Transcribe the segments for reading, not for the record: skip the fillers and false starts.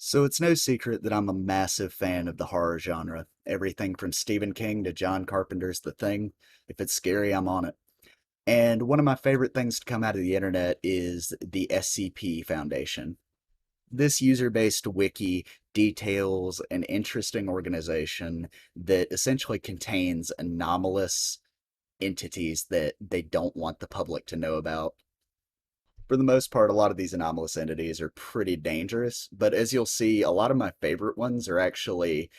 So it's no secret that I'm a massive fan of the horror genre. Everything from Stephen King to John Carpenter's The Thing. If it's scary, I'm on it. And one of my favorite things to come out of the internet is the SCP Foundation. This user-based wiki details an interesting organization that essentially contains anomalous entities that they don't want the public to know about. For the most part, a lot of these anomalous entities are pretty dangerous, but as you'll see, a lot of my favorite ones are actually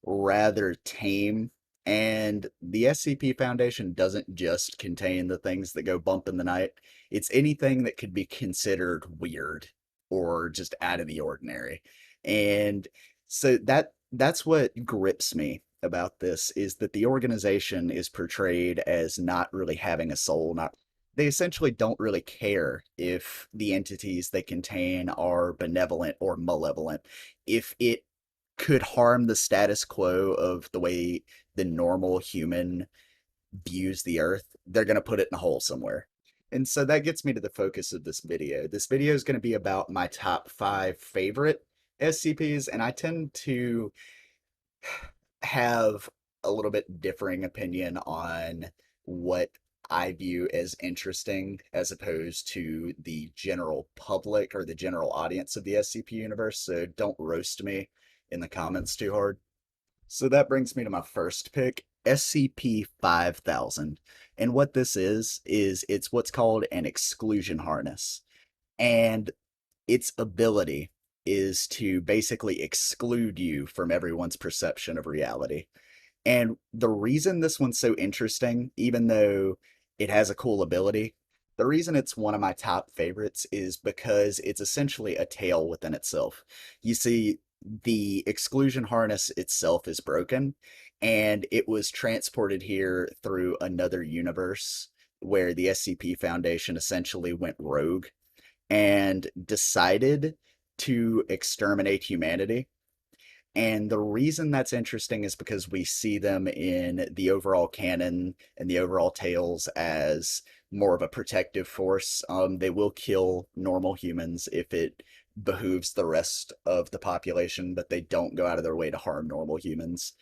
rather tame. And the SCP Foundation doesn't just contain the things that go bump in the night, it's anything that could be considered weird or just out of the ordinary. And so that's what grips me about this is that the organization is portrayed as not really having a soul, not they essentially don't really care if the entities they contain are benevolent or malevolent. If it could harm the status quo of the way the normal human views the earth, they're going to put it in a hole somewhere. And so that gets me to the focus of this video. This video is going to be about my top 5 favorite SCPs, and I tend to have a little bit differing opinion on what I view as interesting as opposed to the general public or the general audience of the SCP universe. So don't roast me in the comments too hard. So that brings me to my first pick, SCP 5000. And what this is it's what's called an exclusion harness. And its ability is to basically exclude you from everyone's perception of reality. And the reason this one's so interesting, even though it has a cool ability, the reason it's one of my top favorites is because it's essentially a tale within itself. You see, the exclusion harness itself is broken, and it was transported here through another universe where the SCP Foundation essentially went rogue and decided to exterminate humanity. And the reason that's interesting is because we see them in the overall canon and the overall tales as more of a protective force. They will kill normal humans if it behooves the rest of the population, but they don't go out of their way to harm normal humans.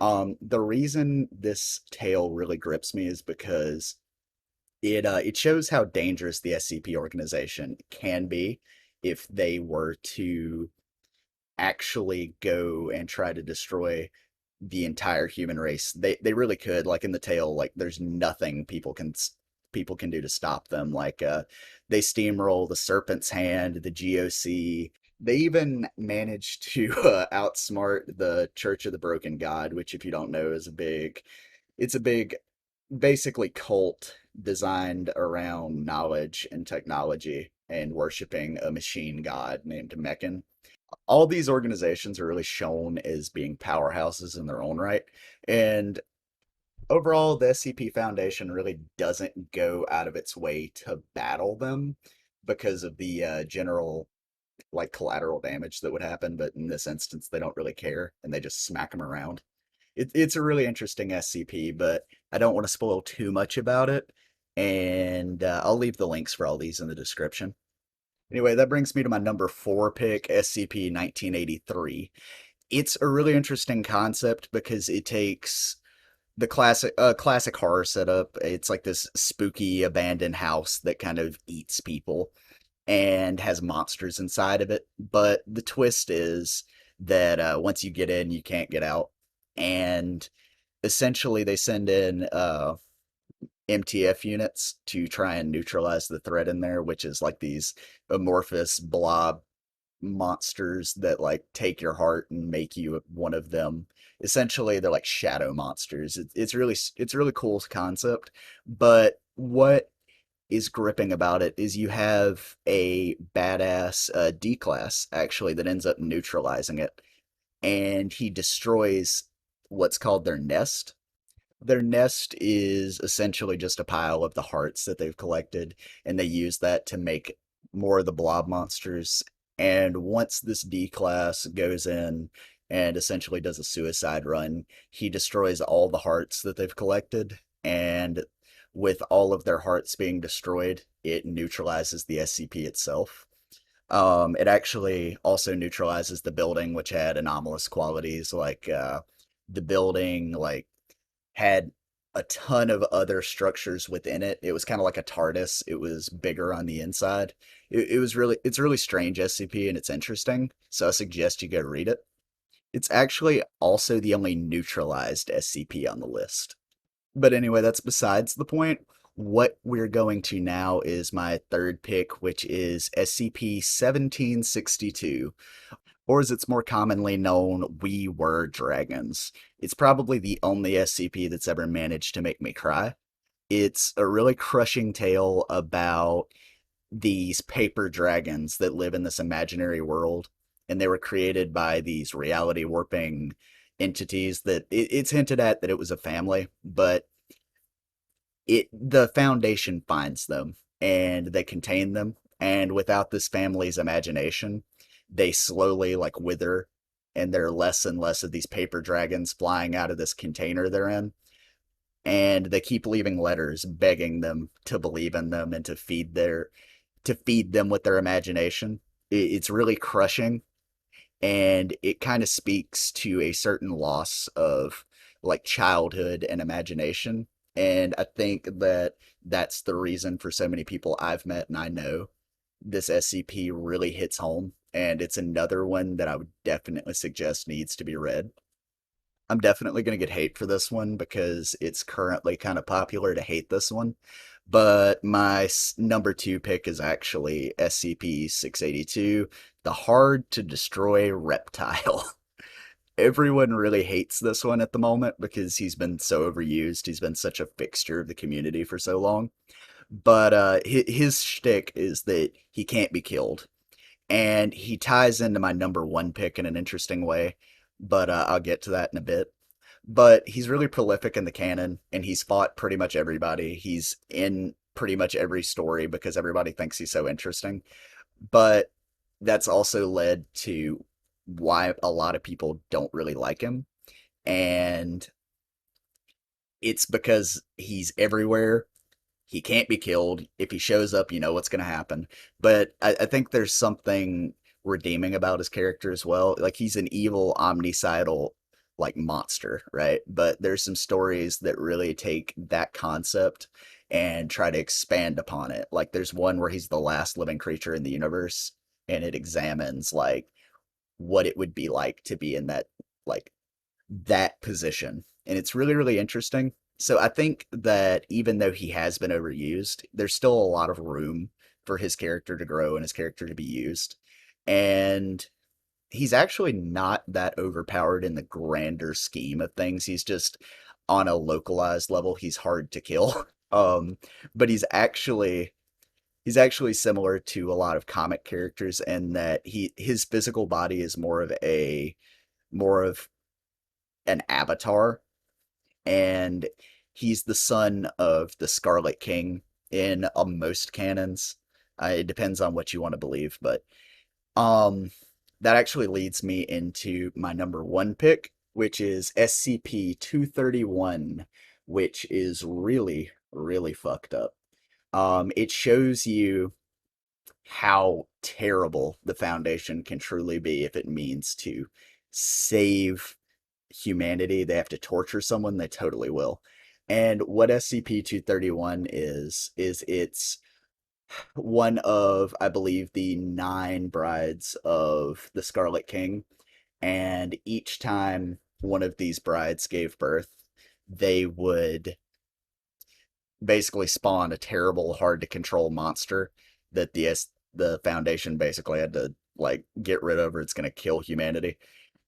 The reason this tale really grips me is because it shows how dangerous the SCP organization can be if they were to actually go and try to destroy the entire human race. They really could. Like in the tale, like there's nothing people can do to stop them. Like they steamroll the Serpent's Hand, the GOC. They even managed to outsmart the Church of the Broken God, which if you don't know is it's a big basically cult designed around knowledge and technology and worshiping a machine god named Meccan. All these organizations are really shown as being powerhouses in their own right. And overall, the SCP Foundation really doesn't go out of its way to battle them because of the general like collateral damage that would happen. But in this instance, they don't really care and they just smack them around. It's a really interesting SCP, but I don't want to spoil too much about it. And I'll leave the links for all these in the description. Anyway, that brings me to my number 4 pick, SCP 1983. It's a really interesting concept because it takes the classic horror setup. It's like this spooky abandoned house that kind of eats people and has monsters inside of it. But the twist is that once you get in, you can't get out. And essentially, they send in MTF units to try and neutralize the threat in there, which is like these amorphous blob monsters that like take your heart and make you one of them. Essentially, they're like shadow monsters. It's really cool concept, but what is gripping about it is you have a badass D class actually that ends up neutralizing it, and he destroys what's called their nest. Their nest is essentially just a pile of the hearts that they've collected, and they use that to make more of the blob monsters. And once this D class goes in and essentially does a suicide run, he destroys all the hearts that they've collected. And with all of their hearts being destroyed, it neutralizes the SCP itself. It actually also neutralizes the building, which had anomalous qualities. Like the building, like had a ton of other structures within it. It was kind of like a TARDIS. It was bigger on the inside. It was really, it's a really strange SCP and it's interesting. So I suggest you go read it. It's actually also the only neutralized SCP on the list. But anyway, that's besides the point. What we're going to now is my third pick, which is SCP 1762, or as it's more commonly known, We Were Dragons. It's probably the only SCP that's ever managed to make me cry. It's a really crushing tale about these paper dragons that live in this imaginary world, and they were created by these reality warping entities that it's hinted at that it was a family, but the foundation finds them and they contain them, and without this family's imagination they slowly like wither, and there are less and less of these paper dragons flying out of this container they're in, and they keep leaving letters begging them to believe in them and to feed them with their imagination. It's really crushing, and it kind of speaks to a certain loss of like childhood and imagination. And I think that that's the reason for so many people I've met and I know this SCP really hits home. And it's another one that I would definitely suggest needs to be read. I'm definitely going to get hate for this one because it's currently kind of popular to hate this one. But my number two pick is actually SCP 682, the hard to destroy reptile. Everyone really hates this one at the moment because he's been so overused. He's been such a fixture of the community for so long. But his shtick is that he can't be killed. And he ties into my number one pick in an interesting way, but I'll get to that in a bit. But he's really prolific in the canon, and he's fought pretty much everybody. He's in pretty much every story because everybody thinks he's so interesting. But that's also led to why a lot of people don't really like him. And it's because he's everywhere. He can't be killed. If he shows up, you know what's going to happen. But I think there's something redeeming about his character as well. Like he's an evil, omnicidal, like monster, right? But there's some stories that really take that concept and try to expand upon it. Like there's one where he's the last living creature in the universe, and it examines like what it would be like to be in like that position. And it's really, really interesting. So I think that even though he has been overused, there's still a lot of room for his character to grow and his character to be used. And he's actually not that overpowered in the grander scheme of things. He's just on a localized level, he's hard to kill. But he's actually similar to a lot of comic characters in that his physical body is more of an avatar, and he's the son of the Scarlet King in most canons. It depends on what you want to believe, but um, that actually leads me into my number one pick, which is SCP-231, which is really, really fucked up. It shows you how terrible the Foundation can truly be if it means to save humanity. They have to torture someone, they totally will. And what SCP-231 is it's one of, I believe, the nine brides of the Scarlet King. And each time one of these brides gave birth, they would basically spawn a terrible, hard to control monster that the Foundation basically had to like get rid of, or it's going to kill humanity.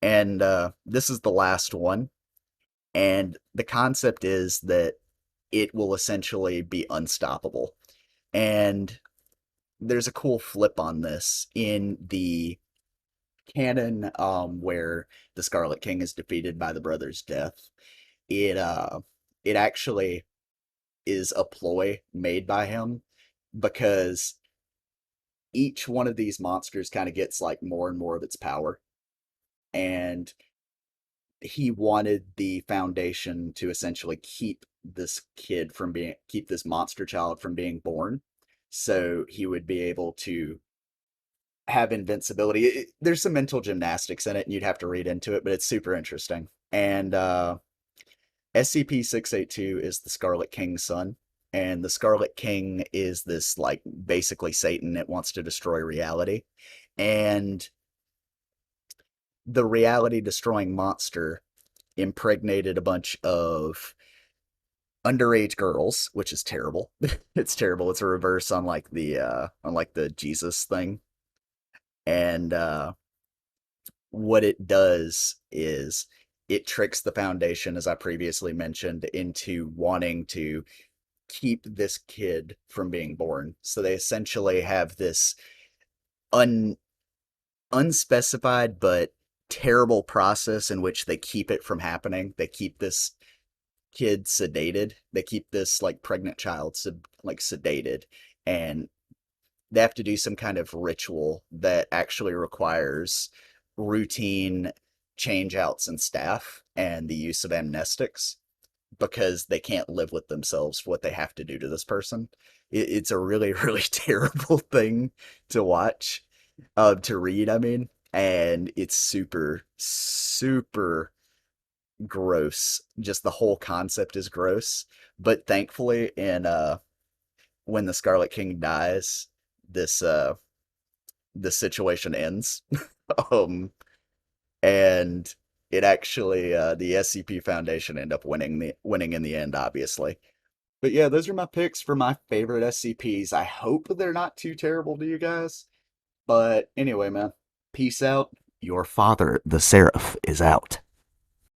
And this is the last one. And the concept is that it will essentially be unstoppable. And there's a cool flip on this in the canon, where the Scarlet King is defeated by the brother's death. It it actually is a ploy made by him because each one of these monsters kind of gets like more and more of its power, and he wanted the Foundation to essentially keep this monster child from being born, so he would be able to have invincibility. There's some mental gymnastics in it, and you'd have to read into it, but it's super interesting. And SCP-682 is the Scarlet King's son, and the Scarlet King is this like basically Satan. It wants to destroy reality, and the reality destroying monster impregnated a bunch of underage girls, which is terrible. It's terrible. It's a reverse on like the Jesus thing. And what it does is it tricks the Foundation, as I previously mentioned, into wanting to keep this kid from being born. So they essentially have this un unspecified but terrible process in which they keep it from happening. They keep this kid sedated. They keep this like pregnant child like sedated, and they have to do some kind of ritual that actually requires routine change outs in staff and the use of amnestics because they can't live with themselves for what they have to do to this person. It's a really, really terrible thing to watch, to read, I mean, and it's super, super gross. Just the whole concept is gross. But thankfully, in when the Scarlet King dies, this this situation ends. um, and it actually the SCP Foundation end up winning in the end, obviously. But yeah, those are my picks for my favorite SCPs. I hope they're not too terrible to you guys. But anyway, man, peace out. Your father, the Seraph, is out.